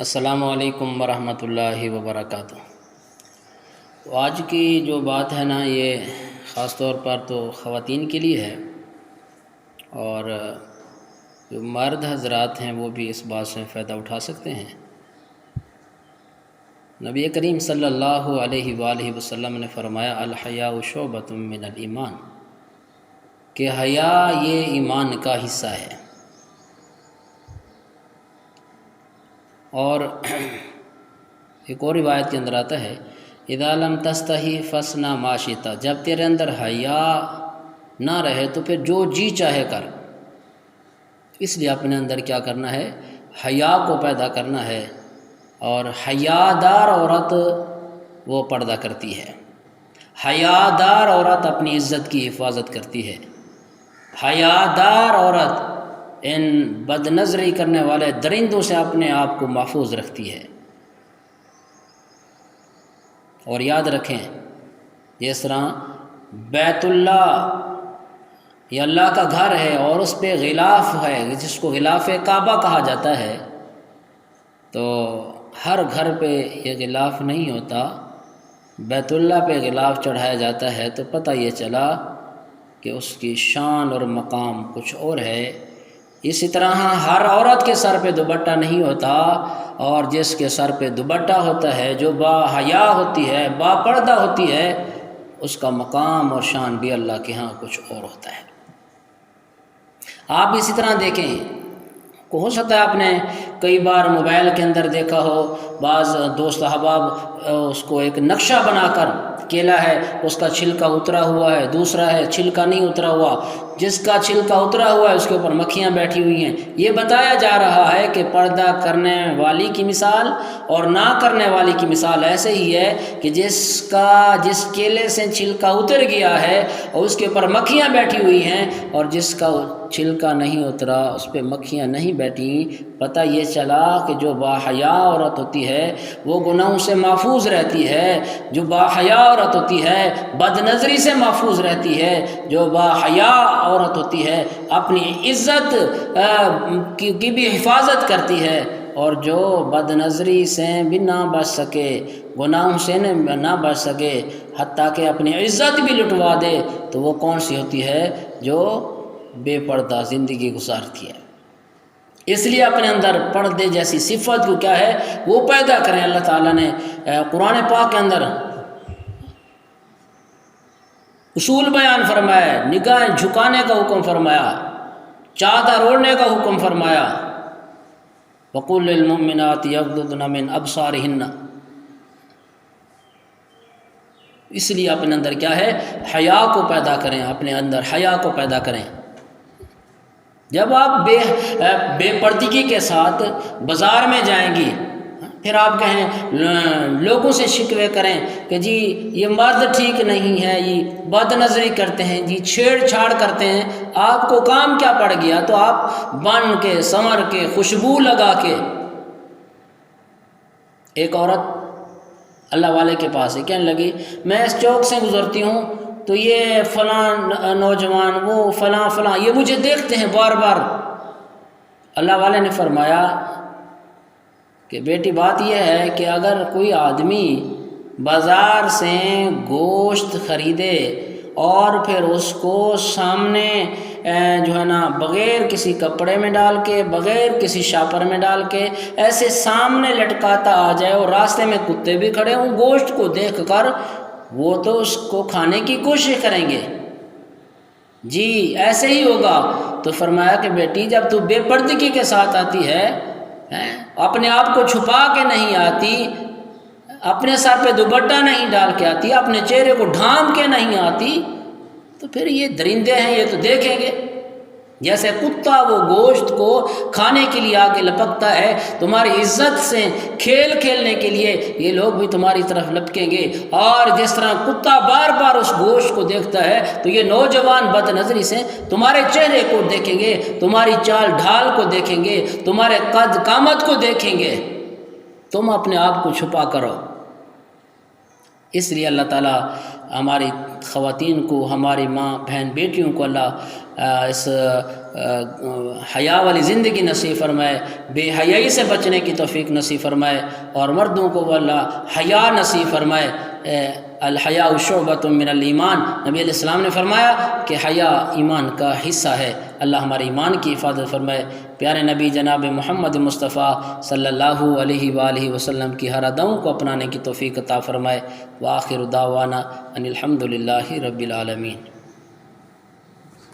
السلام علیکم ورحمۃ اللہ وبرکاتہ۔ تو آج کی جو بات ہے نا، یہ خاص طور پر تو خواتین کے لیے ہے، اور جو مرد حضرات ہیں وہ بھی اس بات سے فائدہ اٹھا سکتے ہیں۔ نبی کریم صلی اللہ علیہ وآلہ وسلم نے فرمایا الحیاء شعبۃ من الایمان، کہ حیا یہ ایمان کا حصہ ہے۔ اور ایک اور روایت کے اندر آتا ہے اذا لم تستحی فاصنع ما شئت، جب تیرے اندر حیا نہ رہے تو پھر جو جی چاہے کر۔ اس لیے اپنے اندر کیا کرنا ہے؟ حیا کو پیدا کرنا ہے، اور حیادار عورت وہ پردہ کرتی ہے، حیادار عورت اپنی عزت کی حفاظت کرتی ہے، حیادار عورت ان بد نظری کرنے والے درندوں سے اپنے آپ کو محفوظ رکھتی ہے۔ اور یاد رکھیں، جس طرح بیت اللہ یہ اللہ کا گھر ہے اور اس پہ غلاف ہے جس کو غلاف کعبہ کہا جاتا ہے، تو ہر گھر پہ یہ غلاف نہیں ہوتا، بیت اللہ پہ غلاف چڑھایا جاتا ہے، تو پتہ یہ چلا کہ اس کی شان اور مقام کچھ اور ہے۔ اسی طرح ہر عورت کے سر پہ دوپٹہ نہیں ہوتا، اور جس کے سر پہ دوپٹہ ہوتا ہے، جو با حیا ہوتی ہے، با پردہ ہوتی ہے، اس کا مقام اور شان بھی اللہ کے ہاں کچھ اور ہوتا ہے۔ آپ اسی طرح دیکھیں، ہو سکتا ہے آپ نے کئی بار موبائل کے اندر دیکھا ہو، بعض دوست احباب اس کو ایک نقشہ بنا کر، کیلا ہے اس کا چھلکا اترا ہوا ہے، دوسرا ہے چھلکا نہیں اترا ہوا، جس کا چھلکا اترا ہوا ہے اس کے اوپر مکھیاں بیٹھی ہوئی ہیں۔ یہ بتایا جا رہا ہے کہ پردہ کرنے والی کی مثال اور نہ کرنے والی کی مثال ایسے ہی ہے کہ جس کیلے سے چھلکا اتر گیا ہے اور اس کے اوپر مکھیاں بیٹھی ہوئی ہیں، اور جس کا چھلکا نہیں اترا اس پہ مکھیاں نہیں بیٹھی، پتہ یہ چلا کہ جو باحیا عورت ہوتی ہے وہ گناہوں سے محفوظ رہتی ہے، جو باحیا عورت ہوتی ہے بد نظری سے محفوظ رہتی ہے، جو باحیا عورت ہوتی ہے اپنی عزت کی بھی حفاظت کرتی ہے، اور جو بد نظری سے بھی نہ بچ سکے، گناہوں سے نہ بچ سکے، حتیٰ کہ اپنی عزت بھی لٹوا دے، تو وہ کون سی ہوتی ہے؟ جو بے پردہ زندگی گزارتی ہے۔ اس لیے اپنے اندر پردے جیسی صفت کو کیا ہے وہ پیدا کریں۔ اللہ تعالیٰ نے قرآن پاک کے اندر اصول بیان فرمایا، نگاہیں جھکانے کا حکم فرمایا، چادر اوڑھنے کا حکم فرمایا، وَقُلْ لِلْمُؤْمِنَاتِ يَغْضُضْنَ مِنْ أَبْصَارِهِنَّ۔ اس لیے اپنے اندر کیا ہے؟ حیا کو پیدا کریں، اپنے اندر حیا کو پیدا کریں۔ جب آپ بے پردگی کے ساتھ بازار میں جائیں گی، پھر آپ کہیں لوگوں سے شکوے کریں کہ جی یہ مرد ٹھیک نہیں ہے، یہ بد نظری کرتے ہیں، جی چھیڑ چھاڑ کرتے ہیں، آپ کو کام کیا پڑ گیا؟ تو آپ بن کے سنور کے خوشبو لگا کے، ایک عورت اللہ والے کے پاس ہے، کہنے لگی میں اس چوک سے گزرتی ہوں تو یہ فلاں نوجوان، وہ فلاں فلاں، یہ مجھے دیکھتے ہیں بار بار۔ اللہ والے نے فرمایا کہ بیٹی بات یہ ہے کہ اگر کوئی آدمی بازار سے گوشت خریدے اور پھر اس کو سامنے جو ہے نا بغیر کسی کپڑے میں ڈال کے، بغیر کسی شاپر میں ڈال کے ایسے سامنے لٹکاتا آ جائے، اور راستے میں کتے بھی کھڑے ہوں، گوشت کو دیکھ کر وہ تو اس کو کھانے کی کوشش کریں گے، جی ایسے ہی ہوگا۔ تو فرمایا کہ بیٹی جب تو بے پردگی کے ساتھ آتی ہے، اپنے آپ کو چھپا کے نہیں آتی، اپنے سر پہ دوپٹہ نہیں ڈال کے آتی، اپنے چہرے کو ڈھانپ کے نہیں آتی، تو پھر یہ درندے ہیں، یہ تو دیکھیں گے۔ جیسے کتا وہ گوشت کو کھانے کے لیے آگے لپکتا ہے، تمہاری عزت سے کھیل کھیلنے کے لیے یہ لوگ بھی تمہاری طرف لپکیں گے، اور جس طرح کتا بار بار اس گوشت کو دیکھتا ہے تو یہ نوجوان بد نظری سے تمہارے چہرے کو دیکھیں گے، تمہاری چال ڈھال کو دیکھیں گے، تمہارے قد قامت کو دیکھیں گے۔ تم اپنے آپ کو چھپا کرو۔ اس لیے اللہ تعالیٰ ہماری خواتین کو، ہماری ماں بہن بیٹیوں کو اللہ اس حیا والی زندگی نصیب فرمائے، بے حیائی سے بچنے کی توفیق نصیب فرمائے، اور مردوں کو وہ اللہ حیا نصیب فرمائے۔ الحیاء شعبۃ من الایمان، نبی علیہ السلام نے فرمایا کہ حیا ایمان کا حصہ ہے۔ اللہ ہمارے ایمان کی حفاظت فرمائے۔ پیارے نبی جناب محمد مصطفیٰ صلی اللہ علیہ وآلہ وسلم کی ہر اداؤں کو اپنانے کی توفیق عطا فرمائے۔ وآخر دعوانا ان الحمد للہ رب العالمین۔